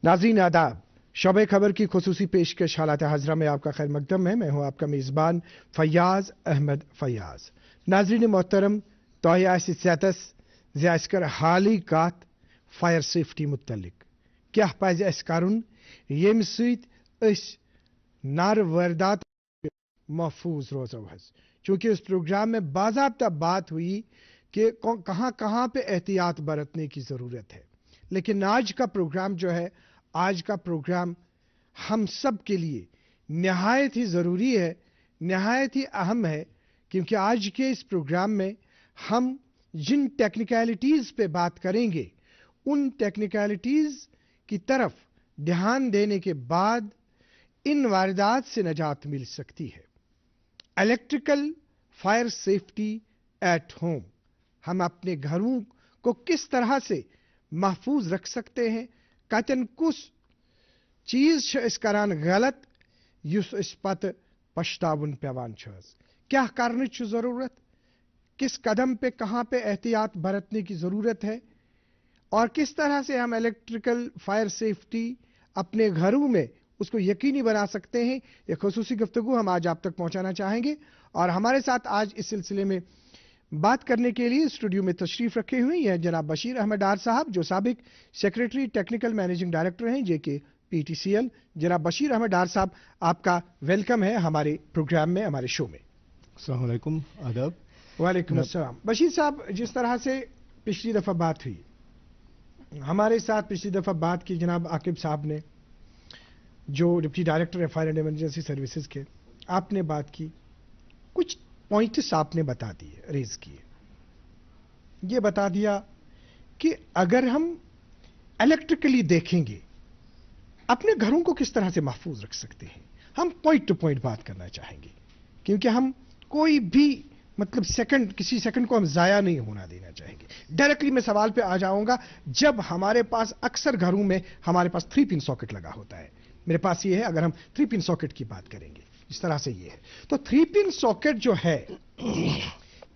नाज़रीन आदाब, शोबे खबर की खुसूसी पेशकश हालात हाज़रा में आपका खैर मकदम है। मैं हूँ आपका मेज़बान फैयाज अहमद फैयाज। नाज़रीन मोहतरम, तोया ज़्यास्कर हाली कात फायर सेफ्टी मुतल्लिक क्या पज़ अस करुन येमि सۭतۍ अस नार वारदात महफूज रोजो हज। चूंकि इस प्रोग्राम में बाज़ाब्ता बात हुई कि कहाँ कहाँ पे एहतियात बरतने की ज़रूरत है, लेकिन आज का प्रोग्राम जो है, आज का प्रोग्राम हम सब के लिए निहायत ही ज़रूरी है, निहायत ही अहम है, क्योंकि आज के इस प्रोग्राम में हम जिन टेक्निकलिटीज़ पे बात करेंगे, उन टेक्निकलिटीज़ की तरफ ध्यान देने के बाद इन वारदात से निजात मिल सकती है। Electrical fire safety at home, हम अपने घरों को किस तरह से महफूज रख सकते हैं। कतन कुछ चीज इस करान गलत युस इस पत पछतावन पेवान छस, क्या करने की जरूरत, किस कदम पे कहां पे एहतियात बरतने की जरूरत है, और किस तरह से हम इलेक्ट्रिकल फायर सेफ्टी अपने घरों में उसको यकीनी बना सकते हैं। एक खुसूसी गुफ्तगू हम आज आप तक पहुंचाना चाहेंगे। और हमारे साथ आज इस सिलसिले में बात करने के लिए स्टूडियो में तशरीफ रखे हुए हैं जनाब बशीर अहमद डार साहब, जो साबिक सेक्रेटरी टेक्निकल मैनेजिंग डायरेक्टर हैं जेके पीटीसीएल। जनाब बशीर अहमद डार साहब, आपका वेलकम है हमारे प्रोग्राम में, हमारे शो में। अस्सलाम वालेकुम, आदाब। वालेकुम अस्सलाम। बशीर साहब, जिस तरह से पिछली दफा बात हुई, हमारे साथ पिछली दफा बात की जनाब आकिब साहब ने, जो डिप्टी डायरेक्टर है फायर एंड इमरजेंसी सर्विसेज के, आपने बात की, कुछ पॉइंट्स आपने बता दिए, रेज किए। ये बता दिया कि अगर हम इलेक्ट्रिकली देखेंगे अपने घरों को किस तरह से महफूज रख सकते हैं। हम पॉइंट टू पॉइंट बात करना चाहेंगे, क्योंकि हम कोई भी मतलब किसी सेकंड को हम जाया नहीं होना देना चाहेंगे। डायरेक्टली मैं सवाल पे आ जाऊंगा। जब हमारे पास अक्सर घरों में हमारे पास 3 पिन सॉकेट लगा होता है, मेरे पास ये है, अगर हम 3 पिन सॉकेट की बात करेंगे इस तरह से ये है, तो 3 पिन सॉकेट जो है,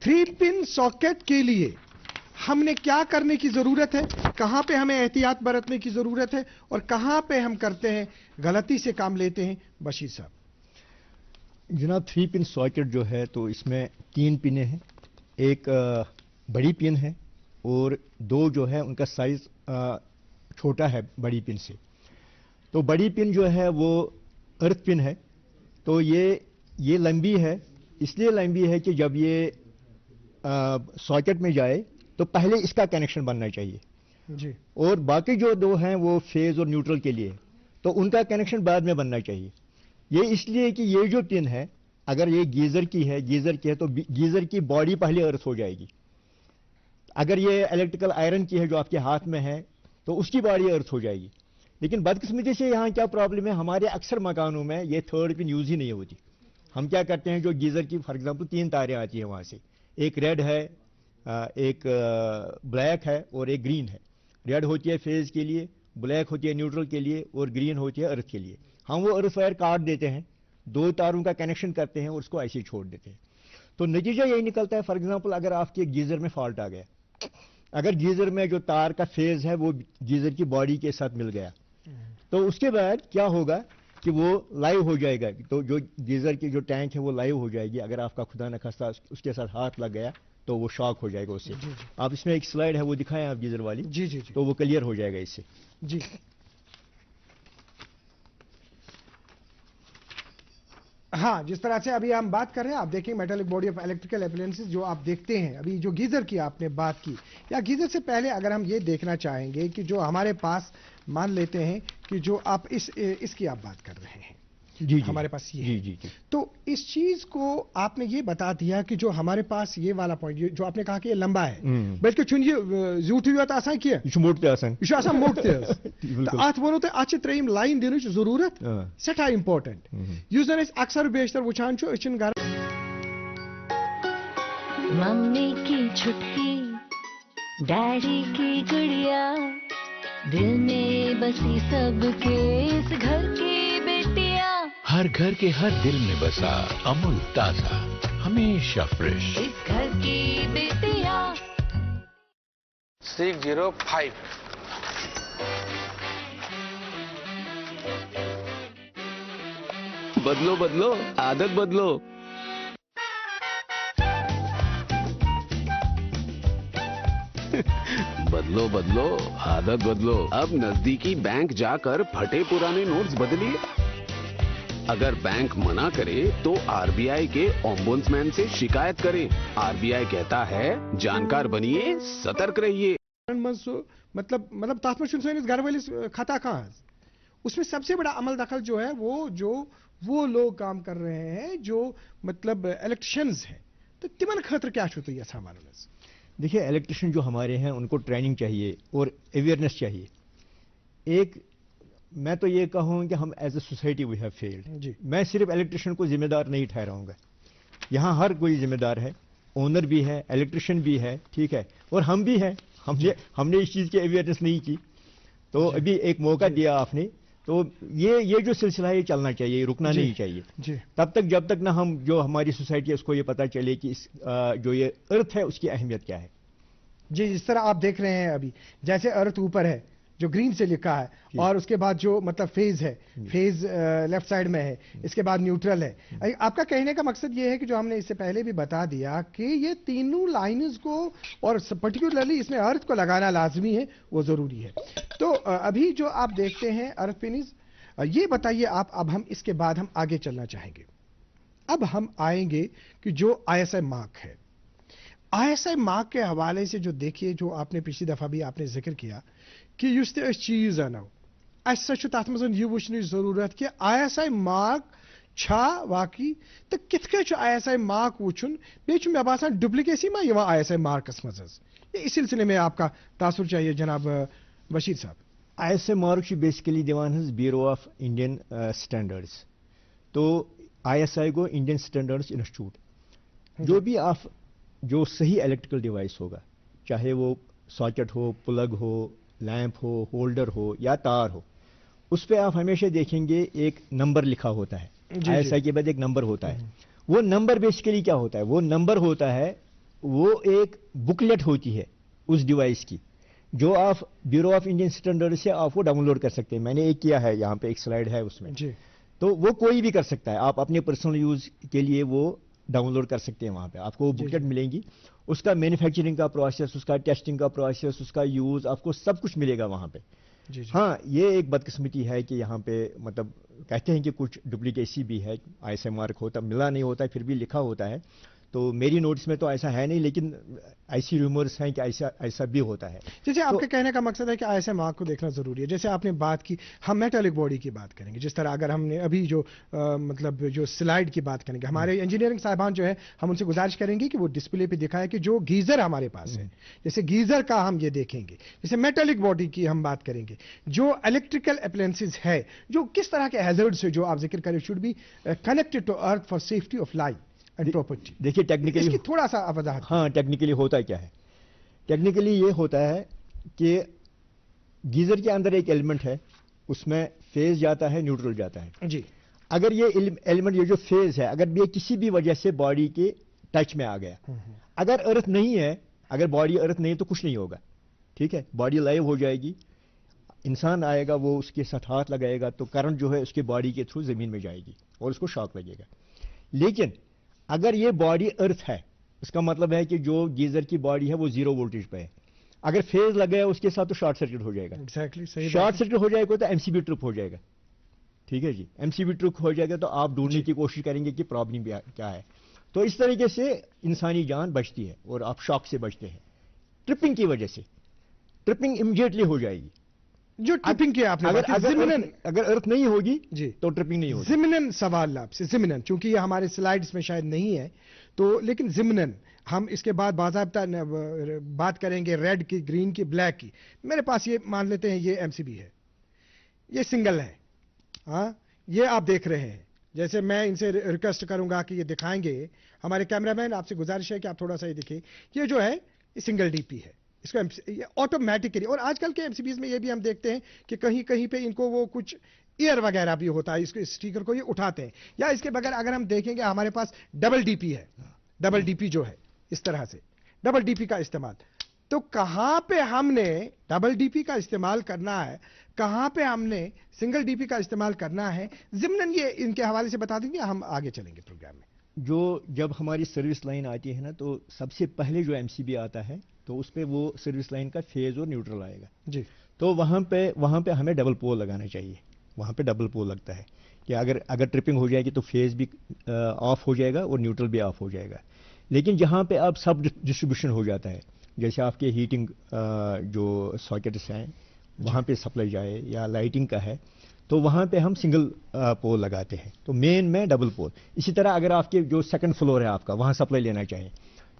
3 पिन सॉकेट के लिए हमने क्या करने की जरूरत है, कहां पे हमें एहतियात बरतने की जरूरत है, और कहां पे हम करते हैं गलती से काम लेते हैं। बशीर साहब जनाब, 3 पिन सॉकेट जो है, तो इसमें 3 पिनें हैं, एक बड़ी पिन है और 2 जो है उनका साइज छोटा है बड़ी पिन से। तो बड़ी पिन जो है वो अर्थ पिन है, तो ये लंबी है, इसलिए लंबी है कि जब ये सॉकेट में जाए तो पहले इसका कनेक्शन बनना चाहिए जी, और बाकी जो 2 हैं वो फेज और न्यूट्रल के लिए, तो उनका कनेक्शन बाद में बनना चाहिए। ये इसलिए कि ये जो पिन है, अगर ये गीजर की है तो गीजर की बॉडी पहले अर्थ हो जाएगी। अगर ये इलेक्ट्रिकल आयरन की है जो आपके हाथ में है, तो उसकी बॉडी अर्थ हो जाएगी। लेकिन बदकिस्मती से यहाँ क्या प्रॉब्लम है, हमारे अक्सर मकानों में ये 3rd पिन यूज ही नहीं होती। हम क्या करते हैं, जो गीजर की फॉर एग्जांपल 3 तारें आती हैं वहां से, एक रेड है, एक ब्लैक है और एक ग्रीन है। रेड होती है फेज के लिए, ब्लैक होती है न्यूट्रल के लिए, और ग्रीन होती है अर्थ के लिए। हम वो अर्थ वायर काट देते हैं, 2 तारों का कनेक्शन करते हैं और उसको ऐसे ही छोड़ देते हैं। तो नतीजा यही निकलता है, फॉर एग्जांपल अगर आपके गीजर में फॉल्ट आ गया, अगर गीजर में जो तार का फेज है वो गीजर की बॉडी के साथ मिल गया, तो उसके बाद क्या होगा कि वो लाइव हो जाएगा। तो जो गीजर की जो टैंक है वो लाइव हो जाएगी। अगर आपका खुदा न खास्ता उसके साथ हाथ लग गया तो वो शॉक हो जाएगा उससे। आप इसमें एक स्लाइड है वो दिखाएं आप गीजर वाली, जी, तो वो क्लियर हो जाएगा इससे। जी, हाँ, जिस तरह से अभी हम बात कर रहे हैं, आप देखें metallic body of electrical appliances जो आप देखते हैं। अभी जो गीजर की आपने बात की, या गीजर से पहले अगर हम ये देखना चाहेंगे कि जो हमारे पास, मान लेते हैं कि जो आप इसकी आप बात कर रहे हैं, जी, हमारे पास ये जी, जी, तो इस चीज को आपने ये बता दिया कि जो हमारे पास ये वाला पॉइंट जो आपने कहा कि ये लंबा है, बल्कि चुनिए जूठी हुआ आसान किया मोट पे आसान मोट अत वो तो अच्छे 3 लाइन दिन जरूरत सठा इंपॉर्टेंट युस जन अक्सर बेशतर वुचान घर। मम्मी की छुटकी, डैडी की गुड़िया, दिल में बसी सबके इस घर की बेटियां, हर घर के हर दिल में बसा अमूल ताजा, हमेशा फ्रेश, इस घर की बेटियां। 605 बदलो बदलो आदत बदलो। बदलो बदलो आदत बदलो। अब नजदीकी बैंक जाकर फटे पुराने नोट्स बदलिए। अगर बैंक मना करे तो आरबीआई के ओम्बुड्समैन से शिकायत करें। आरबीआई कहता है जानकार बनिए, सतर्क रहिए। मतलब तात्मा शुन घर वाले खाता कहाँ उसमें सबसे बड़ा अमल दखल जो है वो लोग काम कर रहे हैं जो मतलब इलेक्ट्रिशियंस हैं। तो तिमन खतर क्या छुतो ये सामान। देखिए, इलेक्ट्रिशियन जो हमारे हैं उनको ट्रेनिंग चाहिए और अवेयरनेस चाहिए। एक मैं तो ये कहूँ कि हम as a society we have failed. मैं सिर्फ इलेक्ट्रिशियन को जिम्मेदार नहीं ठहराऊंगा, यहाँ हर कोई जिम्मेदार है, ओनर भी है, इलेक्ट्रिशियन भी है, ठीक है, और हम भी हैं। हमने इस चीज़ की अवेयरनेस नहीं की, तो अभी एक मौका दिया आपने, तो ये जो सिलसिला है ये चलना चाहिए, रुकना नहीं चाहिए तब तक जब तक ना हम जो हमारी सोसाइटी है उसको ये पता चले कि जो ये अर्थ है उसकी अहमियत क्या है। जी, जिस तरह आप देख रहे हैं अभी, जैसे अर्थ ऊपर है जो ग्रीन से लिखा है, और उसके बाद जो मतलब फेज है, फेज लेफ्ट साइड में है, इसके बाद न्यूट्रल है। आपका कहने का मकसद ये है कि जो हमने इससे पहले भी बता दिया कि ये तीनों लाइन्स को और पर्टिकुलरली इसमें अर्थ को लगाना लाजमी है, वो जरूरी है। तो अभी जो आप देखते हैं अर्थ पिनीज, ये बताइए आप, अब हम इसके बाद हम आगे चलना चाहेंगे। अब हम आएंगे कि जो आईएसआई मार्क है, आईएसआई मार्क के हवाले से जो देखिए, जो आपने पिछली दफा भी आपने जिक्र किया कि युस ते चीज अनो तथ मज यह वुचन जरूरत कि आईएसआई मार्क छा वाकई, तो कित आईएसआई मार्क वुचन, बे मे बासान डुप्लीकेसी मा यह आईएसआई मार्कस मज। इस सिलसिले में आपका तासुर चाहिए जनाब बशीर साहब। आईएसआई मार्क बेसिकली दिवान ब्यूरो ऑफ इंडियन स्टैंडर्ड्स। तो आईएसआई को इंडियन स्टैंडर्ड्स इंस्टीट्यूट, जो भी आप जो सही इलेक्ट्रिकल डिवाइस होगा, चाहे वो सॉकेट हो, प्लग हो, लैंप हो, होल्डर हो या तार हो, उस पे आप हमेशा देखेंगे एक नंबर लिखा होता है। आईएसआई के बाद एक नंबर होता है। वो नंबर बेसिकली क्या होता है? वो नंबर होता है, वो एक बुकलेट होती है उस डिवाइस की, जो आप ब्यूरो ऑफ इंडियन स्टैंडर्ड से आप वो डाउनलोड कर सकते हैं। मैंने एक किया है, यहाँ पे एक स्लाइड है उसमें जी। तो वो कोई भी कर सकता है, आप अपने पर्सनल यूज के लिए वो डाउनलोड कर सकते हैं। वहां पे आपको वो बुकलेट मिलेंगी, उसका मैन्युफैक्चरिंग का प्रोसेस, उसका टेस्टिंग का प्रोसेस, उसका यूज, आपको सब कुछ मिलेगा वहां पे। जी। हाँ, ये एक बदकिस्मती है कि यहाँ पे मतलब कहते हैं कि कुछ डुप्लीकेसी भी है, आईएसआई मार्क होता मिला नहीं होता, फिर भी लिखा होता है। तो मेरी नोट्स में तो ऐसा है नहीं, लेकिन ऐसी रूमर्स हैं कि ऐसा भी होता है। जैसे आपके कहने का मकसद है कि आईएसआई मार्क को देखना जरूरी है। जैसे आपने बात की, हम मेटालिक बॉडी की बात करेंगे, जिस तरह अगर हमने अभी जो मतलब जो स्लाइड की बात करेंगे, हमारे इंजीनियरिंग साहिबान जो है, हम उनसे गुजारिश करेंगे कि वो डिस्प्ले पे दिखाए कि जो गीजर हमारे पास है, जैसे गीजर का हम ये देखेंगे, जैसे मेटालिक बॉडी की हम बात करेंगे, जो इलेक्ट्रिकल अप्लायंसेस है, जो किस तरह के हैजर्ड्स है जो आप जिक्र करें, should be connected to earth for safety of life and property. देखिए टेक्निकली थोड़ा सा वजाहत। हाँ, टेक्निकली होता क्या है? टेक्निकली ये होता है कि गीजर के अंदर एक एलिमेंट है, उसमें फेज जाता है, न्यूट्रल जाता है जी। अगर ये एलिमेंट, ये जो फेज है, अगर ये किसी भी वजह से बॉडी के टच में आ गया, अगर अर्थ नहीं है, अगर बॉडी अर्थ नहीं है तो कुछ नहीं होगा, ठीक है, बॉडी लाइव हो जाएगी, इंसान आएगा, वो उसके साथ हाथ लगाएगा तो करंट जो है उसके बॉडी के थ्रू जमीन में जाएगी और उसको शॉक लगेगा। लेकिन अगर ये बॉडी अर्थ है, इसका मतलब है कि जो गीजर की बॉडी है वो 0 वोल्टेज पे है, अगर फेज लग गया उसके साथ तो शॉर्ट सर्किट हो जाएगा। एग्जैक्टली सही। शॉर्ट सर्किट हो जाएगा तो एमसीबी ट्रिप हो जाएगा, ठीक है जी। एमसीबी ट्रिप हो जाएगा तो आप ढूंढने की कोशिश करेंगे कि प्रॉब्लम क्या है। तो इस तरीके से इंसानी जान बचती है और आप शॉक से बचते हैं। ट्रिपिंग की वजह से ट्रिपिंग इमीडिएटली हो जाएगी। जो ट्रिपिंग की आपने अगर अर्थ नहीं होगी जी तो ट्रिपिंग नहीं होगी। जिमिनन सवाल आपसे, जिमिनन, चूंकि ये हमारे स्लाइड्स में शायद नहीं है तो, लेकिन जिमिनन हम इसके बाद बाज़ाब्ता बात करेंगे रेड की, ग्रीन की, ब्लैक की। मेरे पास ये मान लेते हैं ये एमसीबी है, ये सिंगल है, हाँ, ये आप देख रहे हैं। जैसे मैं इनसे रिक्वेस्ट करूंगा कि ये दिखाएंगे, हमारे कैमरामैन आपसे गुजारिश है कि आप थोड़ा सा ये दिखें। ये जो है ये सिंगल डीपी है, इसको ऑटोमेटिकली, और आजकल के एमसीबीज में ये भी हम देखते हैं कि कहीं कहीं पे इनको वो कुछ एयर वगैरह भी होता है, इसको स्टिकर को ये उठाते हैं। या इसके बगैर अगर हम देखेंगे हमारे पास डबल डीपी है, डबल डीपी जो है इस तरह से डबल डीपी का इस्तेमाल। तो कहां पे हमने डबल डीपी का इस्तेमाल करना है, کہاں پہ ہم نے سنگل ڈی پی کا استعمال کرنا ہے، ضمن یہ ان کے حوالے سے بتا دیں گے، ہم آگے چلیں گے پروگرام میں. جب ہماری سروس لائن آتی ہے نا تو سب سے پہلے جو ایم سی بی آتا ہے تو اس پہ وہ سروس لائن کا فیز اور نیوٹرل آئے گا. جی. تو وہاں پہ ہمیں ڈبل پول لگانا چاہیے. وہاں پہ ڈبل پول لگتا ہے کہ اگر ٹرپنگ ہو جائے گی تو فیز بھی آف ہو جائے گا اور نیوٹرل بھی آف ہو جائے گا. لیکن جہاں پہ اب سب ڈسٹریبیوشن ہو جاتا ہے، جیسے آپ کے ہیٹنگ جو ساکٹس ہیں وہاں پہ سپلائی جائے یا لائٹنگ کا ہے تو وہاں پہ ہم سنگل پول لگاتے ہیں. تو مین میں ڈبل پول. اسی طرح اگر آپ کے جو سیکنڈ فلور ہے آپ کا وہاں سپلائی لینا چاہیں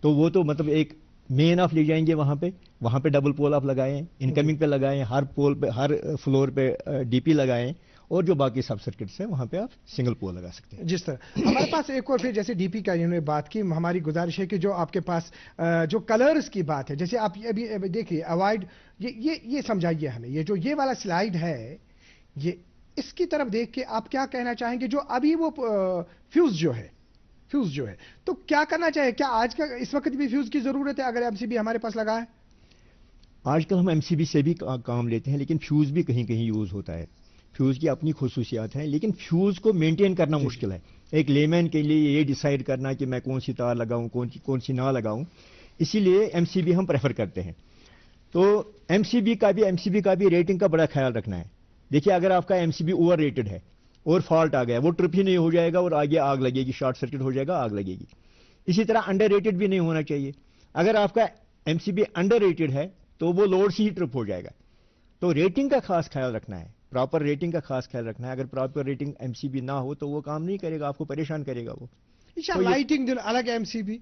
تو وہ تو مطلب ایک مین آپ لے جائیں گے وہاں پہ ڈبل پول آپ لگائیں، انکمنگ پہ لگائیں، ہر پول پہ ہر فلور پہ ڈی پی لگائیں، اور جو باقی سب سرکٹس ہیں وہاں پہ آپ سنگل پول لگا سکتے ہیں. جس طرح ہمارے پاس ایک اور پھر جیسے ڈی پی کا انہوں نے بات کی، ہماری گزارش ہے کہ جو آپ کے پاس جو کلرز کی بات ہے، جیسے آپ ابھی دیکھیے اوائڈ یہ سمجھائیے ہمیں، یہ جو یہ والا سلائیڈ ہے یہ اس کی طرف دیکھ کے آپ کیا کہنا چاہیں گے؟ جو ابھی وہ فیوز جو ہے تو کیا کرنا چاہیے؟ کیا آج کا اس وقت بھی فیوز کی ضرورت ہے اگر ایم سی بی ہمارے پاس لگا ہے؟ آج کل ہم ایم سی بی سے بھی کام لیتے ہیں لیکن فیوز بھی کہیں کہیں یوز ہوتا ہے. فیوز کی اپنی خصوصیات ہیں لیکن فیوز کو مینٹین کرنا مشکل ہے. ایک لیمین کے لیے یہ ڈیسائیڈ کرنا کہ میں کون سی تار لگاؤں کون سی نہ لگاؤں، اسی لیے ایم سی بی ہم پریفر کرتے ہیں. تو ایم سی بی کا بھی ریٹنگ کا بڑا خیال رکھنا ہے. دیکھیے اگر آپ کا M C B over rated ہے اور فالٹ آ گیا، وہ ٹرپ ہی نہیں ہو جائے گا اور آگے آگ لگے گی، شارٹ سرکٹ ہو جائے گا، آگ لگے گی. اسی طرح انڈر ریٹڈ بھی نہیں ہونا چاہیے. اگر آپ کا M C B under rated ہے تو وہ لوڈ سے ہی ٹرپ ہو جائے گا. تو ریٹنگ کا خاص خیال رکھنا ہے، پراپر ریٹنگ کا خاص خیال رکھنا ہے. اگر proper rating M C B نہ ہو تو وہ کام نہیں کرے گا، آپ کو پریشان کرے گا. وہ لائٹنگ دن الگ ایم سی بی،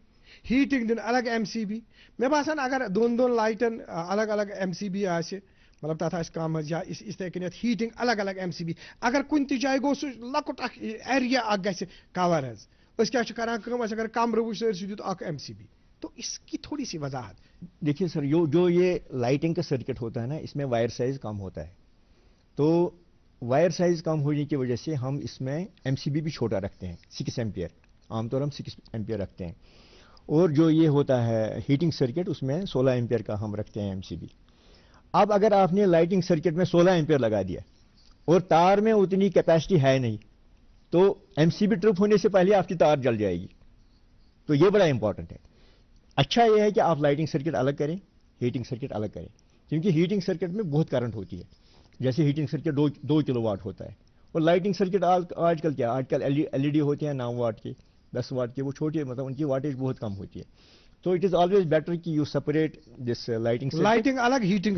ہیٹنگ دن الگ ایم سی بی. میں باسان اگر دون لائٹن الگ الگ ایم سی بی آسے مطلب تتھ آسہِ کم یا اس کنیت ہیٹنگ الگ الگ ایم سی بی، اگر کن تہ جائے گو سہ لکٹ اخ ایریا اخ گژھِ کور حظ، أسۍ کیٛاہ چھِ کران کٲم، أسۍ اگر کمرٕ وٕچھ سٲرسٕے دیُت اکھ ایم سی بی. تو اس کی تھوڑی سی وضاحت. دیکھیے سر، جو یہ لائٹنگ کا سرکٹ ہوتا ہے نا، اس میں وائر سائز کم ہوتا ہے. تو وائر سائز کم ہونے کی وجہ سے ہم اس میں ایم سی بی بھی چھوٹا رکھتے ہیں، 6 ایمپیئر. عام طور ہم 6 ایمپیئر رکھتے ہیں. اور جو یہ ہوتا ہے ہیٹنگ سرکٹ، اس میں 16 ایمپیئر کا ہم رکھتے ہیں ایم سی بی. اب اگر آپ نے لائٹنگ سرکٹ میں 16 ایمپیئر لگا دیا اور تار میں اتنی کیپیسٹی ہے نہیں، تو ایم سی بی ٹرپ ہونے سے پہلے آپ کی تار جل جائے گی. تو یہ بڑا امپورٹنٹ ہے. اچھا یہ ہے کہ آپ لائٹنگ سرکٹ الگ کریں، ہیٹنگ سرکٹ الگ کریں، کیونکہ ہیٹنگ سرکٹ میں بہت کرنٹ ہوتی ہے. جیسے ہیٹنگ سرکٹ 2 کلو واٹ ہوتا ہے، اور لائٹنگ سرکٹ آج کل کیا، آج کل ایل ای ڈی ہوتے ہیں 9 واٹ کے، 10 واٹ کے، وہ چھوٹے مطلب ان کی واٹیج بہت کم ہوتی ہے. تو اٹ از آلویز بیٹر کہ یو سپریٹ دس لائٹنگ الگ ہیٹنگ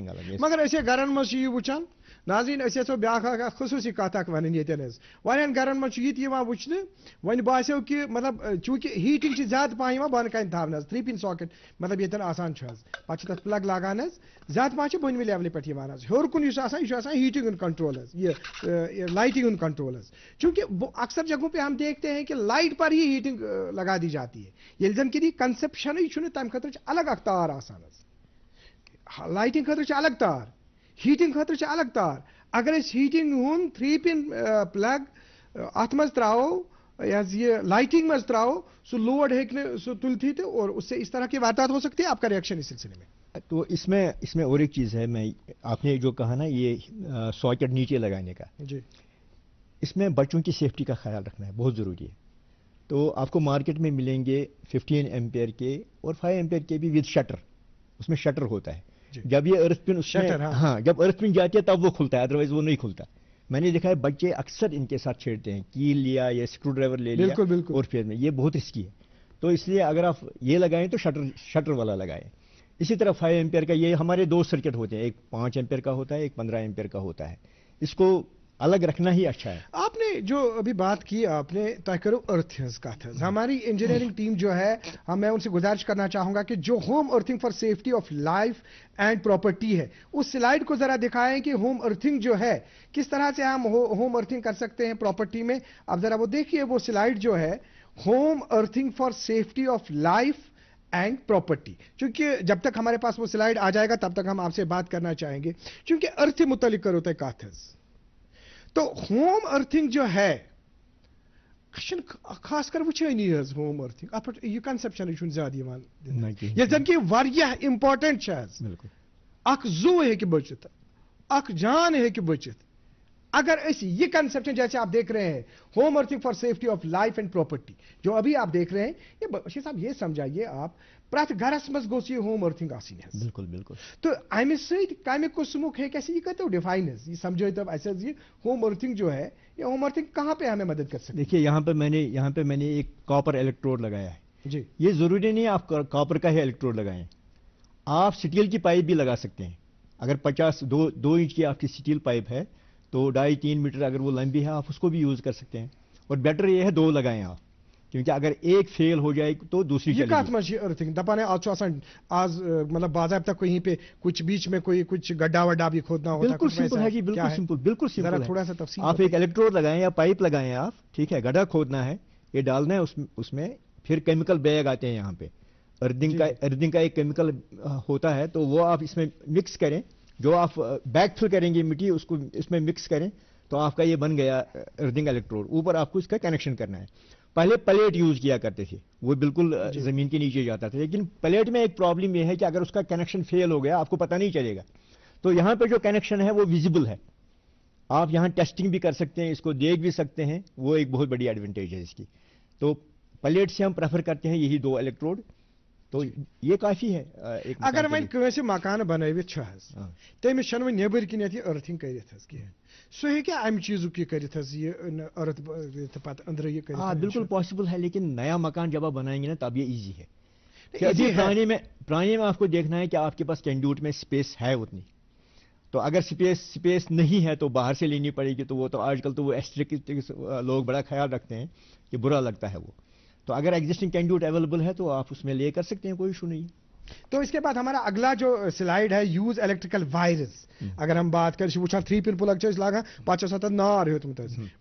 الگ. مگر اسے گرن مز یہ وچان ناظرین، اس یژھو بیاکھ خصوصی کت اکھ ونن یتن حظ، واریاہن گرن مز یہ وچھنے ون باسیو کہ مطلب چونکہ ہیٹنگ چھ زیادہ پہن بن کن تھاون حظ، 3 پن ساکٹ مطلب یتن آسان چھ حظ، پتہ تتھ پلگ لاگان حظ، زیادہ پہن چھ بنوی لیولہِ پٮ۪ٹھ یوان حظ. ہیور کن یس آسان، یہ آسان ہیٹنگ ہُنٛد کنٹرول حظ، یہ لائٹنگ ہُنٛد کنٹرول حظ. چونکہ اکثر جگہوں پہ ہم دیکھتے ہیں کہ لائٹ پر ہی ہیٹنگ لگا دی جاتی ہے، یل زن کہ کنسپشن ہی چھُنہٕ تمہ خاطر الگ اکھ تار آسان حظ. لائٹنگ خاطر الگ تار، ہیٹنگ خاطر الگ تار. اگر اس ہیٹنگ ہن 3 پن پلگ ات مز تراو یہ لائٹنگ مز تراو، سو لوڈ ہیکنے سو تلتھی تو، اور اس سے اس طرح کی واردات ہو سکتی ہے. آپ کا ریئیکشن اس سلسلے میں؟ تو اس میں اور ایک چیز ہے، آپ نے جو کہا نا یہ ساکٹ نیچے لگانے کا، جی، اس میں بچوں کی سیفٹی کا خیال رکھنا ہے، بہت ضروری ہے. تو آپ کو مارکیٹ میں ملیں گے 15 ایمپیئر کے اور 5 ایمپیئر کے بھی ود شٹر، اس میں شٹر ہوتا ہے. جب یہ ارتھ پن جب ارتھ پن جاتی ہے تب وہ کھلتا ہے، ادروائز وہ نہیں کھلتا. میں نے دیکھا ہے بچے اکثر ان کے ساتھ چھیڑتے ہیں، کیل لیا یا اسکرو ڈرائیور لے لیا اور پھر میں، یہ بہت رسکی ہے. تو اس لیے اگر آپ یہ لگائیں تو شٹر والا لگائیں. اسی طرح 5 ایمپیئر کا، یہ ہمارے 2 سرکٹ ہوتے ہیں، ایک 5 ایمپیئر کا ہوتا ہے، ایک 15 ایمپیئر کا ہوتا ہے. اس کو الگ رکھنا ہی اچھا ہے. آپ نے جو ابھی بات کی، آپ نے طے کرو ارتھ کت، ہماری انجینئرنگ ٹیم جو ہے، میں ان سے گزارش کرنا چاہوں گا کہ جو home earthing for safety of life and property ہے، اس سلائیڈ کو ذرا دکھائیں کہ ہوم ارتھنگ جو ہے کس طرح سے ہم ہوم ارتھنگ کر سکتے ہیں پراپرٹی میں. اب ذرا وہ دیکھیے وہ سلائیڈ جو ہے، home earthing for safety of life and property. چونکہ جب تک ہمارے پاس وہ سلائیڈ آ جائے گا تب تک ہم آپ سے بات کرنا چاہیں گے، چونکہ ارتھ متعلق کرو تے کت. تو ہوم ارتھنگ جو ہے خاص کر وچھانی حظ، ہوم ارتھنگ ات پہ یہ کنسپشن چھ زیادہ یہ زن کہ واریاہ امپارٹنٹ چھ حظ. اخ زو ہیکہ بچت، अख जान है कि बचित अगर ऐसी ये कंसेप्शन जैसे आप देख रहे हैं home earthing for safety of life and property जो अभी आप देख रहे हैं ये बशीर साहब ये समझाइए आप प्रत घरस मज गोस ये होम अर्थिंग आसिन है बिल्कुल बिल्कुल तो अमि सत कमिक कुसमुक है कैसे ये कतो डिफाइन है ये समझो तब ऐसे ये होम अर्थिंग जो है ये होम अर्थिंग कहाँ पे हमें मदद कर सकती है? देखिए यहाँ पे मैंने एक कॉपर इलेक्ट्रोड लगाया है जी ये जरूरी नहीं है आप कॉपर का ही इलेक्ट्रोड लगाएं आप स्टील की पाइप भी लगा सकते हैं अगर 2 इंच की आपकी स्टील पाइप है तो 2.5-3 मीटर अगर वो लंबी है आप उसको भी यूज कर सकते हैं और बेटर ये है 2 लगाएं आप क्योंकि अगर एक फेल हो जाए तो दूसरी ये चलेगी। कत मज अर्थिंग दपान आज आज मतलब बाज़ाब्ता कहीं पे कुछ बीच में कोई कुछ गड्ढा वड्ढा भी खोदना होता है बिल्कुल कुछ सिंपल वैसा है जी क्या बिल्कुल सिंपल जरा है। थोड़ा सा तफसील आप एक इलेक्ट्रोड लगाएं या पाइप लगाएं आप ठीक है गड्ढा खोदना है ये डालना है उसमें फिर केमिकल बैग आते हैं यहाँ पे अर्थिंग का एक केमिकल होता है तो वो आप इसमें मिक्स करें जो आप बैग फिल करेंगे मिट्टी उसको इसमें मिक्स करें तो आपका ये बन गया अर्थिंग इलेक्ट्रोड ऊपर आपको इसका कनेक्शन करना है। पहले प्लेट यूज किया करते थे वो बिल्कुल जमीन के नीचे जाता था लेकिन प्लेट में एक प्रॉब्लम ये है कि अगर उसका कनेक्शन फेल हो गया आपको पता नहीं चलेगा तो यहाँ पे जो कनेक्शन है वो विजिबल है आप यहाँ टेस्टिंग भी कर सकते हैं इसको देख भी सकते हैं वो एक बहुत बड़ी एडवांटेज है इसकी। तो प्लेट से हम प्रेफर करते हैं यही 2 इलेक्ट्रोड तो ये काफी है एक अगर वह कंसे मकान बनवित तमिस नेबर किन अर्थिंग कर सो है क्या अम चीजों की कर अर्थ पत अंदर ये हाँ बिल्कुल पॉसिबल है लेकिन नया मकान जब आप बनाएंगे ना तब ये इजी है अभी पुराने में आपको देखना है कि आपके पास कंड्यूट में स्पेस है उतनी तो अगर स्पेस नहीं है तो बाहर से लेनी पड़ेगी तो वो तो आजकल तो वो एस्थेटिक्स लोग बड़ा ख्याल रखते हैं कि बुरा लगता है वो तो अगर एग्जिस्टिंग कंड्यूट अवेलेबल है तो आप उसमें ले कर सकते हैं कोई इशू नहीं। तो इसके बाद हमारा अगला जो स्लाइड है यूज इलेक्ट्रिकल वायर्स अगर हम बात करें वो 3 पिन प्लग लागा 5-7 नार हो तुम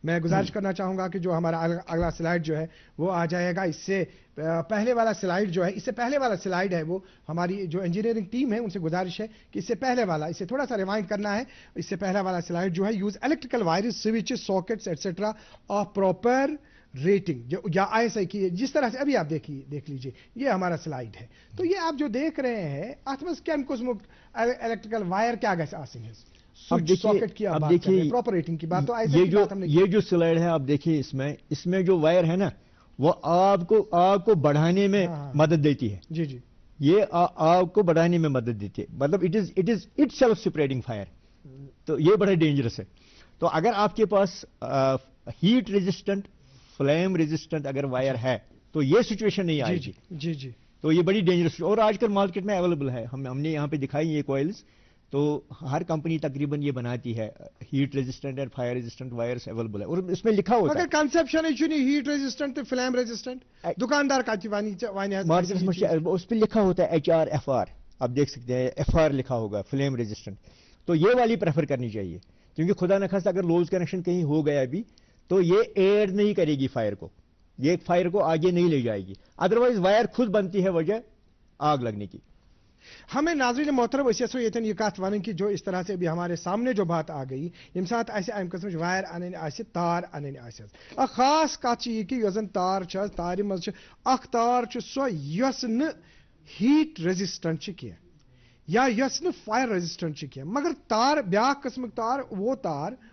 मैं गुजारिश करना चाहूंगा कि जो हमारा अगला स्लाइड जो है वो आ जाएगा इससे पहले वाला स्लाइड जो है इससे पहले वाला स्लाइड है वो हमारी जो इंजीनियरिंग टीम है उनसे गुजारिश है कि इससे पहले वाला इसे थोड़ा सा रिवाइंड करना है इससे पहला वाला स्लाइड जो है use electrical wires switch sockets etcetera of proper rating जो या ऐसा की जिस तरह से अभी आप देख लीजिए ये हमारा स्लाइड है तो ये आप जो देख रहे हैं आसपास इलेक्ट्रिकल वायर क्या गैस आसिंग है सॉकेट की आप बात कर रहे हैं प्रॉपर रेटिंग की बात तो ऐसे ये जो स्लाइड है आप देखिए इसमें जो वायर है ना वो आपको बढ़ाने में मदद देती है जी जी ये आपको बढ़ाने में मदद देती है मतलब it is itself spreading fire तो ये बड़ा डेंजरस है। तो अगर आपके पास हीट रेजिस्टेंट फ्लेम रेजिस्टेंट अगर वायर है तो ये सिचुएशन नहीं आएगी जी जी तो ये बड़ी डेंजरस और आजकल मार्केट में अवेलेबल है हमने यहाँ पे दिखाई ये कॉइल्स तो हर कंपनी तकरीबन ये बनाती है हीट रेजिस्टेंट और फायर रेजिस्टेंट वायर्स अवेलेबल है और इसमें लिखा होता है conception heat resistant flame resistant दुकानदार का मार्केट में उस पर लिखा होता है HRFR आप देख सकते हैं FR लिखा होगा फ्लेम रेजिस्टेंट तो ये वाली प्रेफर करनी चाहिए क्योंकि खुदा न खास्ता अगर लूज कनेक्शन कहीं हो गया अभी तो ये एड नहीं करेगी फायर को ये फायर को आगे नहीं ले जाएगी अदरवाइज वायर खुद बनती है वजह आग लगने की। हमें नाज़रीन मोहतरम ऐसे ये ये कत वन कि जो इस तरह से भी हमारे सामने जो बात आ गई यम सात अम कस्म वायर अन तार अन खास कत कि तार तार मज तार सो हीट रेजिस्टेंट की या यस न फायर रेजिस्टेंट की मगर तार ब्या किस्म तार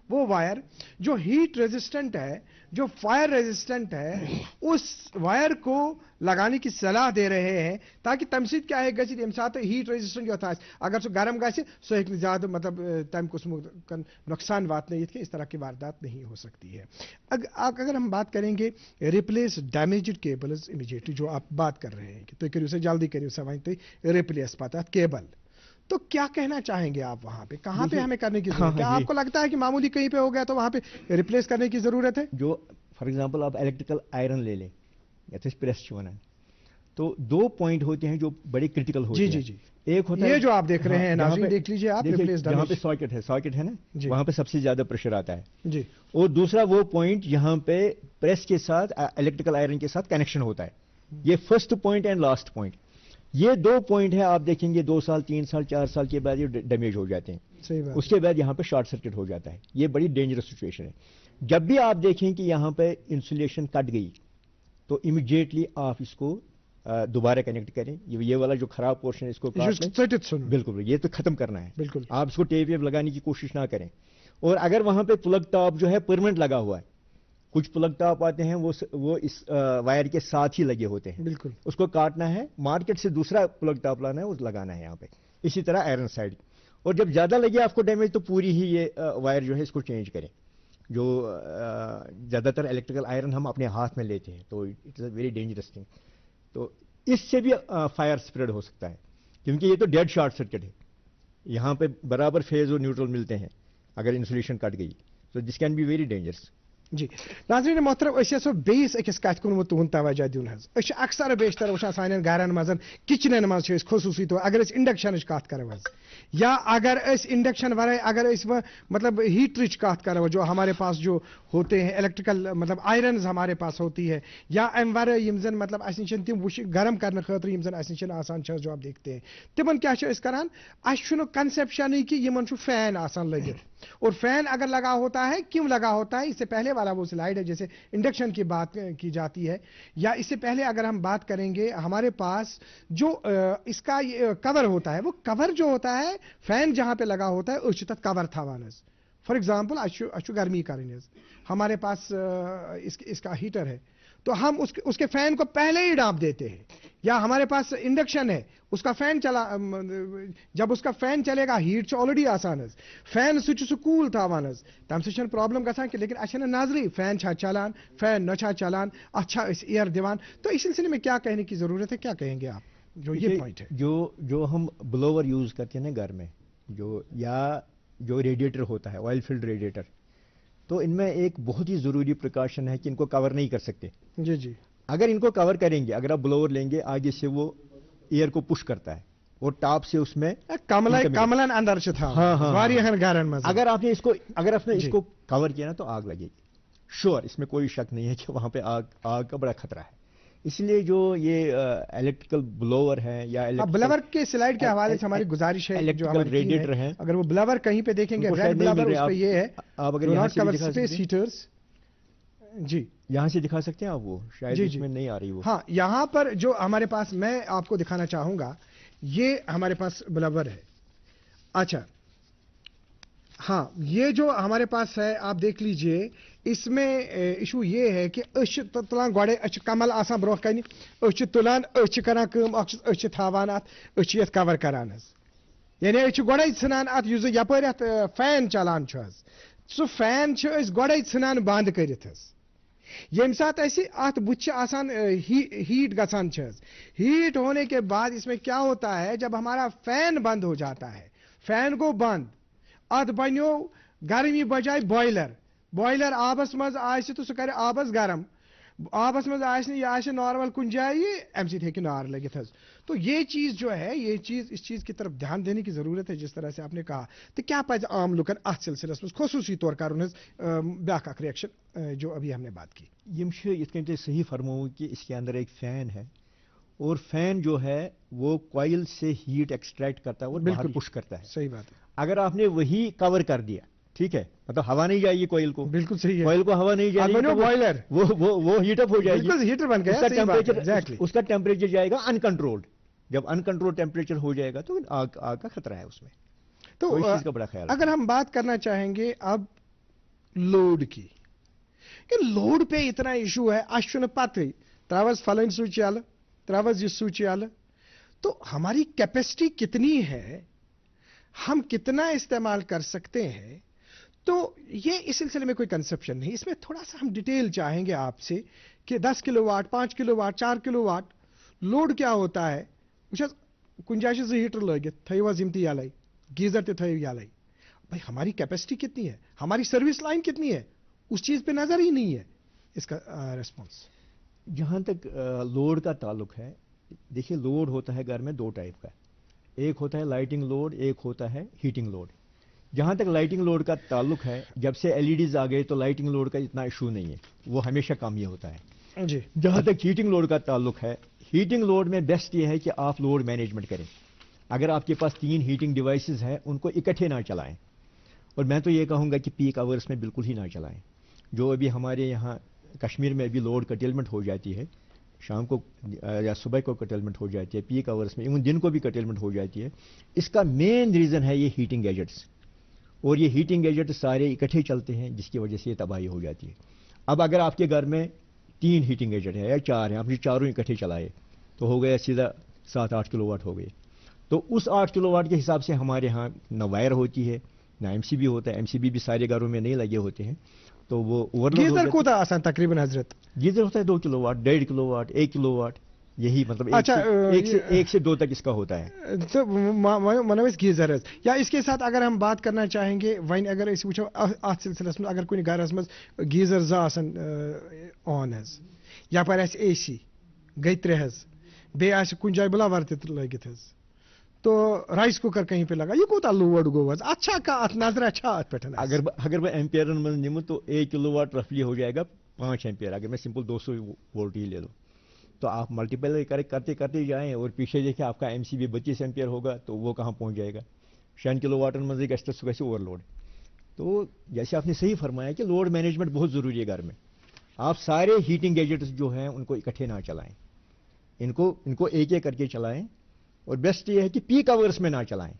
वो वायर जो हीट रेजिस्टेंट है जो फायर रेजिस्टेंट है उस वायर को लगाने की सलाह दे रहे हैं ताकि तम सत क्या गम सात हीट रेजिस्टेंट जो अगर सो गर्म ग सो हे ज्यादा मतलब तम किस्म नुकसान वात इस तरह की वारदात नहीं हो सकती है। अगर हम बात करेंगे रिप्लेस डैमेज्ड केबल्स इमीडिएटली जो आप बात कर रहे हैं कि तो करियो से जल्दी करियो से वहीं रिप्लेस पता केबल तो क्या कहना चाहेंगे आप वहां पे कहां पे हमें करने की जरूरत है? आपको लगता है कि मामूली कहीं पे हो गया तो वहां पे रिप्लेस करने की जरूरत है? जो फॉर एग्जांपल आप इलेक्ट्रिकल आयरन ले लें या प्रेस तो 2 पॉइंट होते हैं जो बड़े क्रिटिकल होते हैं। जी जी एक होता ये जो आप देख रहे हैं नाज़रीन देख लीजिए आप रिप्लेस जहां पे सॉकेट है ना वहां पे सबसे ज्यादा प्रेशर आता है जी और दूसरा वो पॉइंट जहां पे प्रेस के साथ इलेक्ट्रिकल आयरन के साथ कनेक्शन होता है ये first point and last point ये 2 पॉइंट है आप देखेंगे 2 साल 3 साल 4 साल के बाद ये डैमेज हो जाते हैं। सही बात। उसके बाद यहाँ पे शॉर्ट सर्किट हो जाता है ये बड़ी डेंजरस सिचुएशन है। जब भी आप देखें कि यहाँ पे इंसुलेशन कट गई तो इमीडिएटली आप इसको دوبارہ کنیکٹ کریں. یہ والا جو خراب پورشن ہے اس کو کاٹ لیں. بالکل یہ تو ختم کرنا ہے. بالکل آپ اس کو ٹیپ ویپ لگانے کی کوشش نہ کریں. اور اگر وہاں پہ پلگ ٹاپ جو ہے پرمنٹ لگا ہوا ہے, کچھ پلگ ٹاپ آتے ہیں وہ اس وائر کے ساتھ ہی لگے ہوتے ہیں, بالکل اس کو کاٹنا ہے, مارکیٹ سے دوسرا پلگ ٹاپ لانا ہے, وہ لگانا ہے یہاں پہ. اسی طرح آئرن سائڈ, اور جب زیادہ لگے آپ کو ڈیمیج تو پوری ہی یہ وائر جو ہے اس کو چینج کریں. جو زیادہ تر الیکٹریکل آئرن ہم اپنے ہاتھ میں لیتے ہیں تو it is a very dangerous thing. تو اس سے بھی فائر اسپریڈ ہو سکتا ہے, کیونکہ یہ تو ڈیڈ شارٹ سرکٹ ہے. یہاں پہ برابر فیز اور نیوٹرل ملتے ہیں, اگر انسولیشن کٹ گئی تو this can be very dangerous. جی ناظرین محترم اس بیس أکس کت کن تہد توجہ دن حظ اکثر بیشتر وچان سان گرن مز کچنن مز خصوصی طور اگر انڈکشن کت کرو یا اگر انڈکشن ورائے اگر مطلب ہیٹرچ کت کرو جو ہمارے پاس جو ہوتے ہیں الیکٹریکل مطلب آئرنز ہمارے پاس ہوتی ہے, یا ام ورائے زن مطلب اس نش تم گرم کرنے خاطر زن اس نش آسان جو آپ دیکھتے ہیں تمن کیا کران اس کنسپشن کہ یمن فین آسان لگت, اور فین اگر لگا ہوتا ہے کیوں لگا ہوتا ہے, اس سے پہلے والا وہ سلائڈ ہے جیسے انڈکشن کی بات کی جاتی ہے, یا اس سے پہلے اگر ہم بات کریں گے ہمارے پاس جو اس کا کور ہوتا ہے, وہ کور جو ہوتا ہے فین جہاں پہ لگا ہوتا ہے اس تک کور تھاوان. فار ایگزامپل اچھو گرمی کریں ہمارے پاس اس کا ہیٹر ہے تو ہم اس کے فین کو پہلے ہی ڈانپ دیتے ہیں, یا ہمارے پاس انڈکشن ہے اس کا فین چلا, جب اس کا فین چلے گا ہیٹ آلریڈی آسان فین سہ کول تھاوان تم سے پرابلم گژھان کہ لیکن اچھا نظری فین چھا چلان فین نہ چھا چلان اچھا ایئر دیوان. تو اس سلسلے میں کیا کہنے کی ضرورت ہے, کیا کہیں گے آپ جو یہ پوائنٹ ہے؟ جو ہم بلوور یوز کرتے ہیں نا گھر میں, جو ریڈیٹر ہوتا ہے آئل فلڈ ریڈیٹر, تو ان میں ایک بہت ہی ضروری پریکاشن ہے کہ ان کو کور نہیں کر سکتے. جی جی, اگر ان کو کور کریں گے, اگر آپ بلوور لیں گے آگے سے وہ ایئر کو پش کرتا ہے اور ٹاپ سے اس میں کملن اندر سے تھا. اگر آپ نے اس کو کور کیا نا تو آگ لگے گی شور, اس میں کوئی شک نہیں ہے کہ وہاں پہ آگ کا بڑا خطرہ ہے. اس لیے جو یہ الیکٹریکل بلوور ہے یا بلوور کے سلائڈ کے حوالے سے ہماری گزارش ہے, الیکٹریکل ریڈیٹر ہے, اگر وہ بلوور کہیں پہ دیکھیں گے ریڈ بلوور اس پہ یہ ہے, آپ اگر یہاں سے ہیٹرز. جی یہاں سے دکھا سکتے ہیں آپ, وہ شاید اس میں نہیں آ رہی وہ. ہاں یہاں پر جو ہمارے پاس میں آپ کو دکھانا چاہوں گا, یہ ہمارے پاس بلوور ہے. اچھا ہاں, یہ جو ہمارے پاس ہے آپ دیکھ لیجئے, اس میں ایشو یہ ہے کہ تلان گوڑے کمل آسان برو کن تلان کران کم تھاوان ات یت کور کران, یعنی گوڑے ژھنان ات یپر ات فین چلان سہ فین گوڑے ژھنان بند کرت یم سات ات بت آسان ہیٹ گژھان ہیٹ ہونے کے بعد اس میں کیا ہوتا ہے, جب ہمارا فین بند ہو جاتا ہے, فین کو بند, ات بنو گرمی بجائے بوائلر آبس مز تو سہ کر آبس گرم, آبس مز یہ نارمل کن جائے ام سک نار لگت. تو یہ چیز جو ہے اس چیز کی طرف دھیان دینے کی ضرورت ہے جس طرح سے آپ نے کہا. تو کیا پز عام لکن ات سلسلس مز خصوصی طور کرن بیاکھ اکھ ریئیکشن جو ابھی ہم نے بات کی. یہ صحیح فرماؤں کہ اس کے اندر ایک فین ہے, اور فین جو ہے وہ کوئل سے ہیٹ ایکسٹریکٹ کرتا ہے اور باہر پش کرتا ہے. صحیح بات ہے. اگر آپ نے وہی کور کر دیا, ٹھیک ہے, مطلب ہوا نہیں جائے گی کوئل کو, بالکل صحیح ہے, کوئل کو ہوا نہیں جائے گی, بوائلر وہ ہیٹ اپ ہو جائے گی, ہیٹر بن گیا, اس کا ٹیمپریچر جائے گا انکنٹرولڈ. جب انکنٹرول ٹیمپریچر ہو جائے گا تو آگ کا خطرہ ہے اس میں. تو اس چیز کا بڑا خیال. اگر ہم بات کرنا چاہیں گے اب لوڈ کی, کہ لوڈ پہ اتنا ایشو ہے, اشن پتہ تراوز فلن سوئچ یل تراوز یہ سوئچ یل, تو ہماری کیپیسٹی کتنی ہے, ہم کتنا استعمال کر سکتے ہیں. تو یہ اس سلسلے میں کوئی کنسپشن نہیں, اس میں تھوڑا سا ہم ڈیٹیل چاہیں گے آپ سے کہ 10 kilowatt 5 kilowatt 4 kilowatt load کیا ہوتا ہے. کن جائے سے ہیٹر لگت تھو تی یل, گیزر تہ تھو یل, بھائی ہماری کیپیسٹی کتنی ہے, ہماری سروس لائن کتنی ہے, اس چیز پہ نظر ہی نہیں ہے اس کا ریسپانس. جہاں تک لوڈ کا تعلق ہے, دیکھیے لوڈ ہوتا ہے گھر میں دو ٹائپ کا, ایک ہوتا ہے لائٹنگ لوڈ, ایک ہوتا ہے ہیٹنگ لوڈ. جہاں تک لائٹنگ لوڈ کا تعلق ہے, جب سے ایل ای ڈیز آ گئے تو لائٹنگ لوڈ کا اتنا ایشو نہیں ہے, وہ ہمیشہ کام یہ ہوتا ہے. جی. جہاں تک ہیٹنگ لوڈ کا تعلق ہے, ہیٹنگ لوڈ میں بیسٹ یہ ہے کہ آپ لوڈ مینجمنٹ کریں. اگر آپ کے پاس 3 ہیٹنگ ڈیوائسز ہیں ان کو اکٹھے نہ چلائیں, اور میں تو یہ کہوں گا کہ پیک آورس میں بالکل ہی نہ چلائیں. جو ابھی ہمارے یہاں کشمیر میں ابھی لوڈ کٹیلمنٹ ہو جاتی ہے, शाम को या सुबह को कटेलमेंट हो जाती है, पीक आवर्स में, इवन दिन को भी कटेलमेंट हो जाती है। इसका मेन रीज़न है ये हीटिंग गैजेट्स, और ये हीटिंग गैजेट्स सारे इकट्ठे चलते हैं जिसकी वजह से ये तबाही हो जाती है। अब अगर आपके घर में 3 हीटिंग गैजेट है या 4 हैं, आपने चारों इकट्ठे चलाए तो हो गया सीधा 7-8 किलोवाट हो गए। तो उस 8 किलोवाट के हिसाब से हमारे यहाँ न वायर होती है ना एमसीबी होता है, एमसीबी भी सारे घरों में नहीं लगे होते हैं, तो वो ओवरलोड गीजर कोता आसान तकरीबन हजरत? गीजर होता है 2 किलोवाट, 1.5 किलोवाट, 1 किलोवाट, यही मतलब अच्छा, एक से 2 तक इसका होता है। तो मनोज गीजर या इसके साथ अगर हम बात करना चाहेंगे वन अगर इस वुचो अत सिलसिलस में अगर कुछ घरस मज गीजर ज़ ऑन हज या पर एसी गई 3 बे कुछ जाए ब्लावर लगित तो राइस कुकर कहीं पे लगा, ये कोता लोड गो अच्छा का नजर अच्छा पे। अगर मैं एम्पियर में निमू तो 1 किलोवाट रफली हो जाएगा 5 एम्पियर। अगर मैं सिंपल 200 वोल्ट ही ले लूँ तो आप मल्टीपल करते करते जाएं और पीछे देखिए आपका एमसीबी 25 एम्पियर होगा तो वो कहाँ पहुँच जाएगा। 6 किलोवाट में कैसे ओवरलोड। तो जैसे आपने सही फरमाया कि लोड मैनेजमेंट बहुत ज़रूरी है घर में। आप सारे हीटिंग गैजेट्स जो हैं उनको इकट्ठे ना चलाएं, इनको एक एक करके चलाएं, और बेस्ट ये है कि पीक आवर्स में ना चलाएं।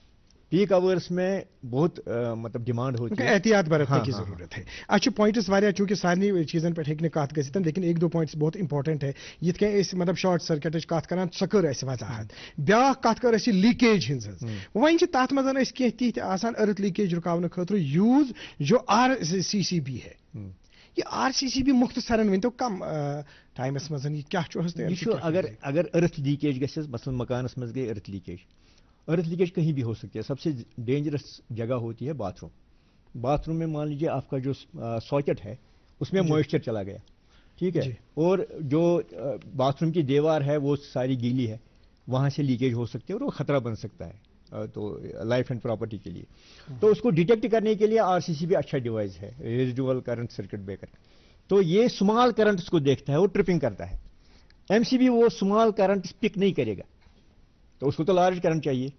पीक आवर्स में बहुत मतलब डिमांड होती है, एहतियात बरतने की जरूरत है। अच्छा पॉइंट्स वारिया चूंकि सारी चीजन पे हेकने कत गसित, लेकिन 1-2 पॉइंट्स बहुत इंपॉर्टेंट है। ये मतलब शॉर्ट सर्किट कत कर सह कर वजाहत ब्या कत कर लीकेज हज वन तथ मज तीत अर्थ लीकेज रुकावन खतर यूज जो RCCB है। ये RCCB मुख्तसरन वन तो कम टाइमस मज क्या अगर अर्थ लीकेज गस मसलन मकानस मज गई अर्थ लीकेज कहीं भी हो सकती है। सबसे डेंजरस जगह होती है बाथरूम में मान लीजिए आपका जो सॉकेट है उसमें मॉइस्चर चला गया, ठीक है, और जो बाथरूम की दीवार है वो सारी गीली है, वहाँ से लीकेज हो सकती है और वो खतरा बन सकता है तो लाइफ एंड प्रॉपर्टी के लिए। तो उसको डिटेक्ट करने के लिए RCCB अच्छा डिवाइस है, रेजिडुअल करंट सर्किट ब्रेकर। तो ये स्मॉल करंट्स को देखता है, वो ट्रिपिंग करता है। MCB वो स्मॉल करंट पिक नहीं करेगा, तो उसको तो लार्ज करंट चाहिए।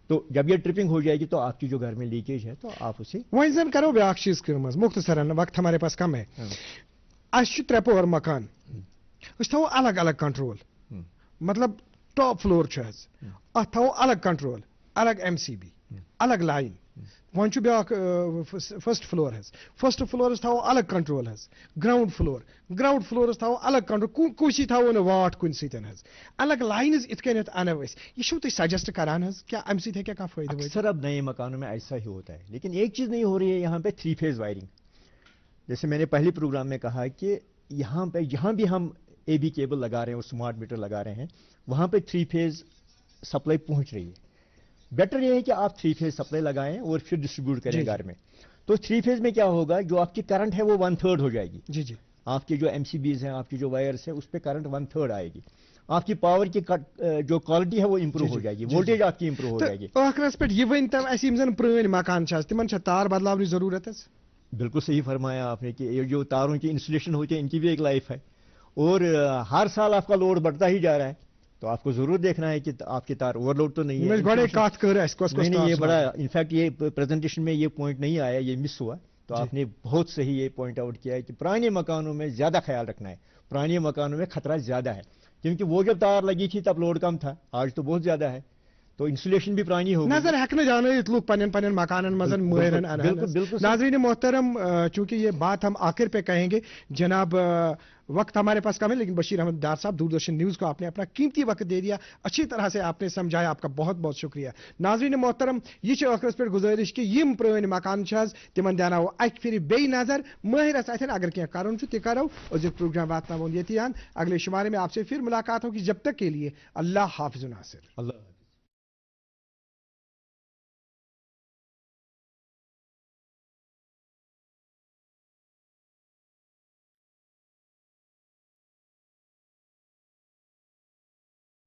तो जब ये ट्रिपिंग हो जाएगी तो आपकी जो घर में लीकेज है तो आप उसे वही जन करो ब्याक चीज कर मुख्तसरन, वक्त हमारे पास कम है। अश 3 पोर मकान थो अलग अलग कंट्रोल, मतलब टॉप फ्लोर अत थो अलग कंट्रोल, अलग MCB, अलग line. One back first floor थो अलग कंट्रोल, ग्राउंड फ्लोर थो अलग कंट्रोल, कुछ थो न वाट कुन अलग लाइन इत अनव यह तुम सजेस्ट करान क्या अम सह फायदे? सर अब नए मकानों में ऐसा ही होता है, लेकिन एक चीज नहीं हो रही है यहाँ पे 3 फेज वायरिंग। जैसे मैंने पहले प्रोग्राम में कहा कि यहाँ पे जहाँ भी हम AB केबल लगा रहे हैं और स्मार्ट मीटर लगा रहे हैं वहाँ पे 3 फेज सप्लाई पहुँच रही है। बेटर ये है कि आप 3 फेज सप्लाई लगाएं और फिर डिस्ट्रीब्यूट करें घर में। तो 3 फेज में क्या होगा, जो आपकी करंट है वो 1/3 हो जाएगी। जी आपकी जो MCBs हैं, आपकी जो वायर्स है उस पर करंट 1/3 आएगी। आपकी पावर की जो क्वालिटी है वो इंप्रूव हो जाएगी, वोल्टेज आपकी इंप्रूव हो जाएगी। पुरान मकान तिमन तार बदलाव की जरूरत है? बिल्कुल सही फरमाया आपने कि ये जो तारों की इंस्टॉलेशन होती है इनकी भी एक लाइफ है, और हर साल आपका लोड बढ़ता ही जा रहा है। तो आपको जरूर देखना है कि आपके तार ओवरलोड तो नहीं है। नहीं, ये बड़ा इनफैक्ट ये प्रेजेंटेशन में ये पॉइंट नहीं आया, ये मिस हुआ। तो आपने बहुत सही ये पॉइंट आउट किया है कि पुराने मकानों में ज्यादा ख्याल रखना है। पुराने मकानों में खतरा ज्यादा है, क्योंकि वो जब तार लगी थी तब लोड कम था, आज तो बहुत ज्यादा है। तो इंसुलेशन भी पुरानी हो नजर हेकने जाने लोग पन मकान मजन मुहरन। नाज़रीन मोहतरम, चूंकि ये बात हम आखिर पे कहेंगे, जनाब वक्त हमारे पास कम है, लेकिन बशीर अहमद डार साहब दूरदर्शन न्यूज़ को आपने अपना कीमती वक्त दे दिया, अच्छी तरह से आपने समझाया, आपका बहुत बहुत शुक्रिया। नाज़रीन मोहतरम, यह आखिरस पे गुजारिश कि यम पुरान मकान तिमन देना अक फिर बे नजर माहिरस अथन, अगर क्या करो तह करो। अजुक प्रोग्राम वात ये अगले शुमारे में आपसे फिर मुलाकात होगी। जब तक के लिए अल्लाह हाफिज़ नासिर। अल्लाह।